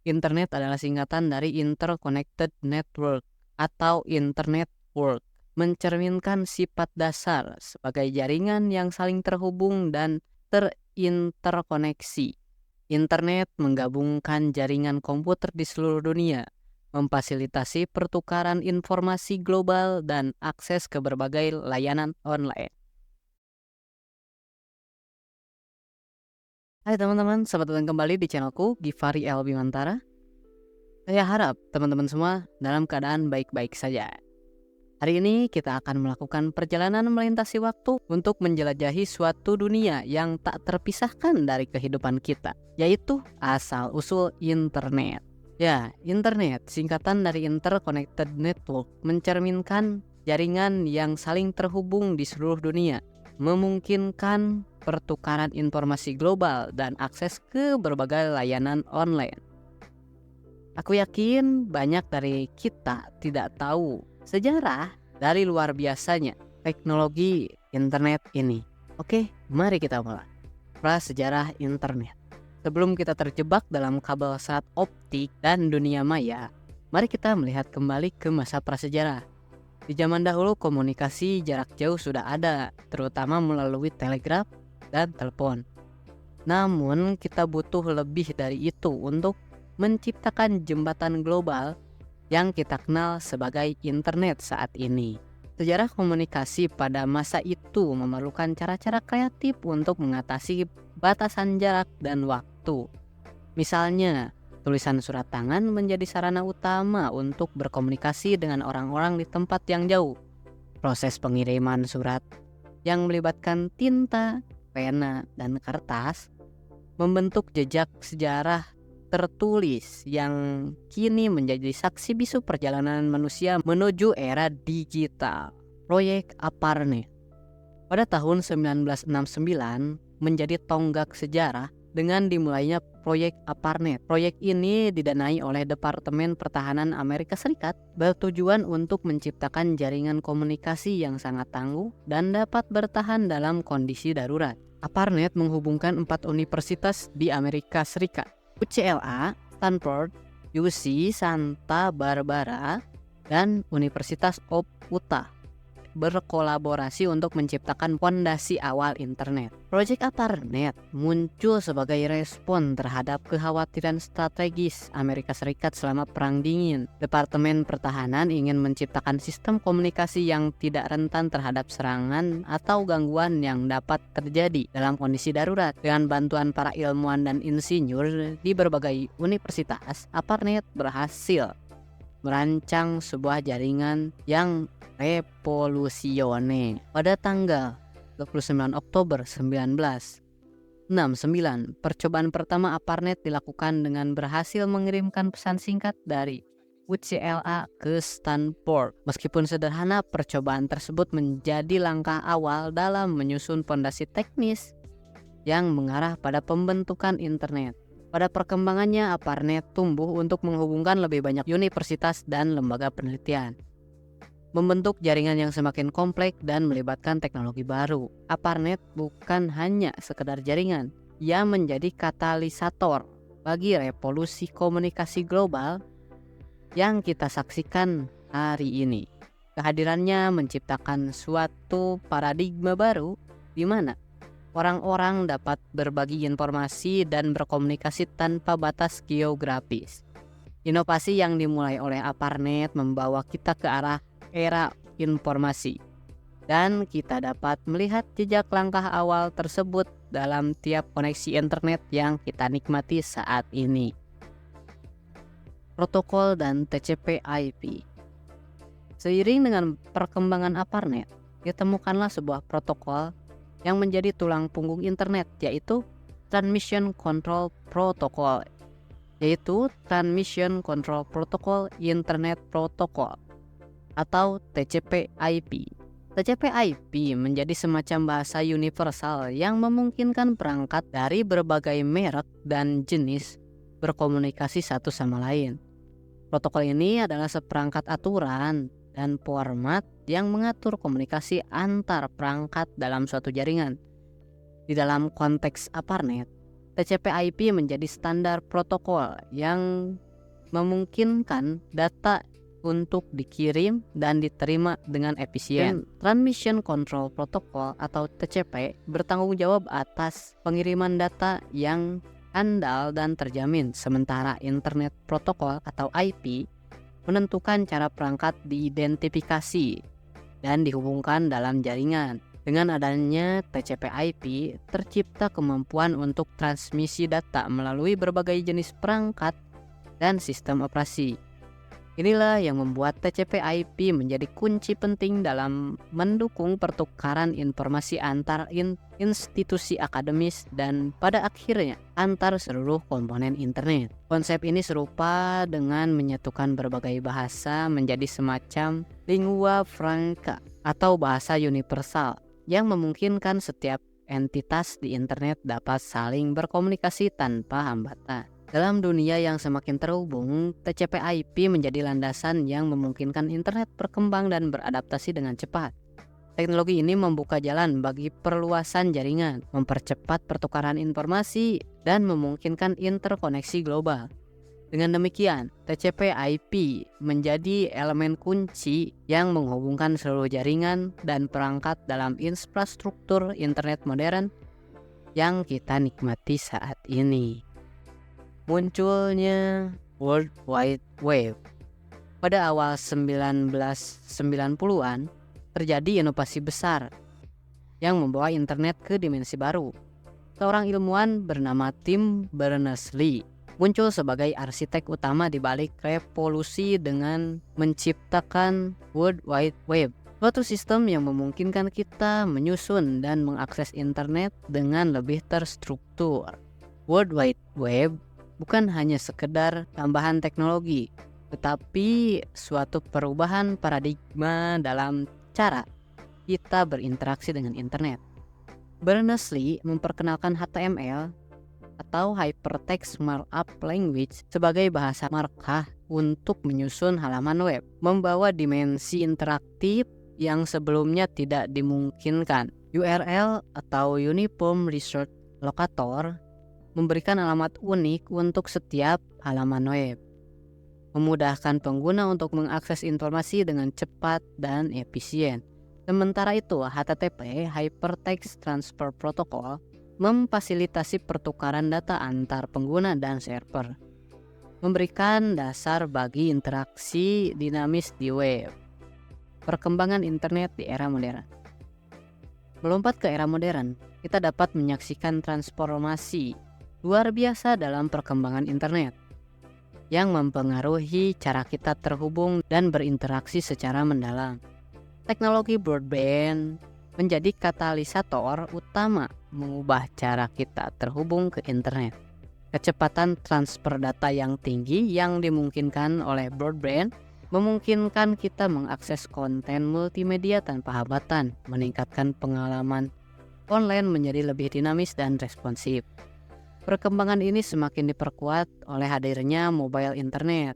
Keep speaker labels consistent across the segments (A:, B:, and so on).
A: Internet adalah singkatan dari Interconnected Network atau Internet World, mencerminkan sifat dasar sebagai jaringan yang saling terhubung dan terinterkoneksi. Internet menggabungkan jaringan komputer di seluruh dunia, memfasilitasi pertukaran informasi global dan akses ke berbagai layanan online. Hai teman-teman, selamat datang kembali di channelku, Givari L. Bimantara. Saya harap teman-teman semua dalam keadaan baik-baik saja. Hari ini kita akan melakukan perjalanan melintasi waktu untuk menjelajahi suatu dunia yang tak terpisahkan dari kehidupan kita, yaitu asal-usul internet. Ya, internet, singkatan dari Interconnected Network, mencerminkan jaringan yang saling terhubung di seluruh dunia, memungkinkan pertukaran informasi global dan akses ke berbagai layanan online. Aku yakin banyak dari kita tidak tahu sejarah dari luar biasanya teknologi internet ini. Oke, mari kita mulai. Prasejarah internet. Sebelum kita terjebak dalam kabel serat optik dan dunia maya, mari kita melihat kembali ke masa prasejarah. Di zaman dahulu komunikasi jarak jauh sudah ada, terutama melalui telegraf dan telepon. Namun kita butuh lebih dari itu untuk menciptakan jembatan global yang kita kenal sebagai internet saat ini. Sejarah komunikasi pada masa itu memerlukan cara-cara kreatif untuk mengatasi batasan jarak dan waktu. Misalnya, tulisan surat tangan menjadi sarana utama untuk berkomunikasi dengan orang-orang di tempat yang jauh. Proses pengiriman surat yang melibatkan tinta, pena, dan kertas membentuk jejak sejarah tertulis yang kini menjadi saksi bisu perjalanan manusia menuju era digital. Proyek ARPANET pada tahun 1969 menjadi tonggak sejarah dengan dimulainya proyek ARPANET. Proyek ini didanai oleh Departemen Pertahanan Amerika Serikat, bertujuan untuk menciptakan jaringan komunikasi yang sangat tangguh dan dapat bertahan dalam kondisi darurat. ARPANET menghubungkan 4 universitas di Amerika Serikat: UCLA, Stanford, UC Santa Barbara, dan Universitas of Utah, berkolaborasi untuk menciptakan fondasi awal internet. Proyek ARPANET muncul sebagai respon terhadap kekhawatiran strategis Amerika Serikat selama Perang Dingin. Departemen Pertahanan ingin menciptakan sistem komunikasi yang tidak rentan terhadap serangan atau gangguan yang dapat terjadi dalam kondisi darurat. Dengan bantuan para ilmuwan dan insinyur di berbagai universitas, ARPANET berhasil merancang sebuah jaringan yang revolusioner. Pada tanggal 29 Oktober 1969, percobaan pertama ARPANET dilakukan dengan berhasil mengirimkan pesan singkat dari UCLA ke Stanford. Meskipun sederhana, percobaan tersebut menjadi langkah awal dalam menyusun fondasi teknis yang mengarah pada pembentukan internet. Pada perkembangannya, ARPANET tumbuh untuk menghubungkan lebih banyak universitas dan lembaga penelitian, membentuk jaringan yang semakin kompleks dan melibatkan teknologi baru. ARPANET bukan hanya sekedar jaringan, ia menjadi katalisator bagi revolusi komunikasi global yang kita saksikan hari ini. Kehadirannya menciptakan suatu paradigma baru di mana orang-orang dapat berbagi informasi dan berkomunikasi tanpa batas geografis. Inovasi yang dimulai oleh ARPANET membawa kita ke arah era informasi, dan kita dapat melihat jejak langkah awal tersebut dalam tiap koneksi internet yang kita nikmati saat ini. Protokol dan TCP/IP. Seiring dengan perkembangan ARPANET, ditemukanlah sebuah protokol yang menjadi tulang punggung internet, yaitu Transmission Control Protocol, Internet Protocol atau TCP/IP. TCP/IP menjadi semacam bahasa universal yang memungkinkan perangkat dari berbagai merek dan jenis berkomunikasi satu sama lain. Protokol ini adalah seperangkat aturan dan format yang mengatur komunikasi antar perangkat dalam suatu jaringan. Di dalam konteks ARPANET, TCP/IP menjadi standar protokol yang memungkinkan data untuk dikirim dan diterima dengan efisien. Transmission Control Protocol atau TCP bertanggung jawab atas pengiriman data yang handal dan terjamin, sementara Internet Protocol atau IP menentukan cara perangkat diidentifikasi dan dihubungkan dalam jaringan. Dengan adanya TCP/IP, tercipta kemampuan untuk transmisi data melalui berbagai jenis perangkat dan sistem operasi. Inilah yang membuat TCP/IP menjadi kunci penting dalam mendukung pertukaran informasi antar institusi akademis dan pada akhirnya antar seluruh komponen internet. Konsep ini serupa dengan menyatukan berbagai bahasa menjadi semacam lingua franca atau bahasa universal yang memungkinkan setiap entitas di internet dapat saling berkomunikasi tanpa hambatan. Dalam dunia yang semakin terhubung, TCP/IP menjadi landasan yang memungkinkan internet berkembang dan beradaptasi dengan cepat. Teknologi ini membuka jalan bagi perluasan jaringan, mempercepat pertukaran informasi, dan memungkinkan interkoneksi global. Dengan demikian, TCP/IP menjadi elemen kunci yang menghubungkan seluruh jaringan dan perangkat dalam infrastruktur internet modern yang kita nikmati saat ini. Munculnya World Wide Web. Pada awal 1990-an, terjadi inovasi besar yang membawa internet ke dimensi baru. Seorang ilmuwan bernama Tim Berners-Lee muncul sebagai arsitek utama di balik revolusi dengan menciptakan World Wide Web, suatu sistem yang memungkinkan kita menyusun dan mengakses internet dengan lebih terstruktur. World Wide Web bukan hanya sekedar tambahan teknologi, tetapi suatu perubahan paradigma dalam cara kita berinteraksi dengan internet. Berners-Lee memperkenalkan HTML atau Hypertext Markup Language sebagai bahasa markah untuk menyusun halaman web, membawa dimensi interaktif yang sebelumnya tidak dimungkinkan. URL atau Uniform Resource Locator memberikan alamat unik untuk setiap halaman web, memudahkan pengguna untuk mengakses informasi dengan cepat dan efisien. Sementara itu, HTTP (Hypertext Transfer Protocol) memfasilitasi pertukaran data antar pengguna dan server, memberikan dasar bagi interaksi dinamis di web. Perkembangan internet di era modern. Melompat ke era modern, kita dapat menyaksikan transformasi luar biasa dalam perkembangan internet yang mempengaruhi cara kita terhubung dan berinteraksi secara mendalam. Teknologi broadband menjadi katalisator utama mengubah cara kita terhubung ke internet. Kecepatan transfer data yang tinggi yang dimungkinkan oleh broadband memungkinkan kita mengakses konten multimedia tanpa hambatan, meningkatkan pengalaman online menjadi lebih dinamis dan responsif. Perkembangan ini semakin diperkuat oleh hadirnya mobile internet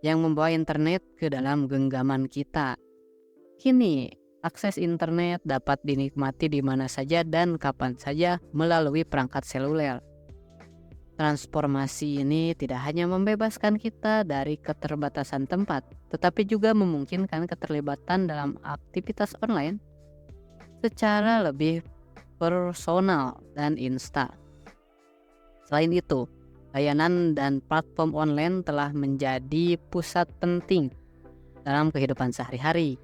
A: yang membawa internet ke dalam genggaman kita. Kini, akses internet dapat dinikmati di mana saja dan kapan saja melalui perangkat seluler. Transformasi ini tidak hanya membebaskan kita dari keterbatasan tempat, tetapi juga memungkinkan keterlibatan dalam aktivitas online secara lebih personal dan instan. Selain itu, layanan dan platform online telah menjadi pusat penting dalam kehidupan sehari-hari.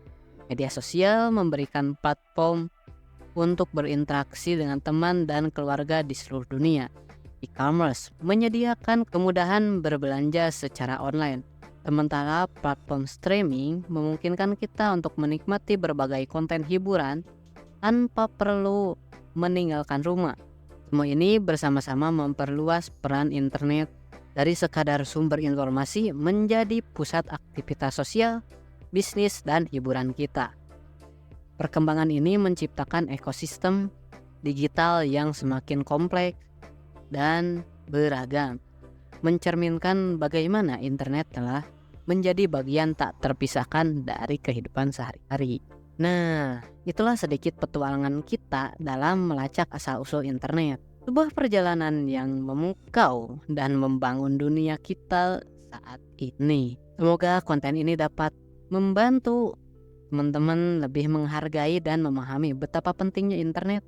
A: Media sosial memberikan platform untuk berinteraksi dengan teman dan keluarga di seluruh dunia. E-commerce menyediakan kemudahan berbelanja secara online, sementara platform streaming memungkinkan kita untuk menikmati berbagai konten hiburan tanpa perlu meninggalkan rumah. Semua ini bersama-sama memperluas peran internet dari sekadar sumber informasi menjadi pusat aktivitas sosial, bisnis, dan hiburan kita. Perkembangan ini menciptakan ekosistem digital yang semakin kompleks dan beragam, mencerminkan bagaimana internet telah menjadi bagian tak terpisahkan dari kehidupan sehari-hari. Nah, itulah sedikit petualangan kita dalam melacak asal-usul internet. Sebuah perjalanan yang memukau dan membangun dunia kita saat ini. Semoga konten ini dapat membantu teman-teman lebih menghargai dan memahami betapa pentingnya internet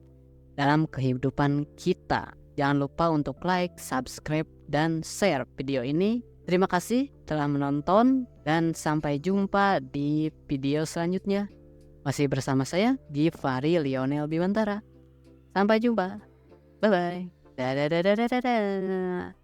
A: dalam kehidupan kita. Jangan lupa untuk like, subscribe, dan share video ini. Terima kasih telah menonton dan sampai jumpa di video selanjutnya. Masih bersama saya, Givari Lionel Bimantara. Sampai jumpa. Bye-bye. Dadah.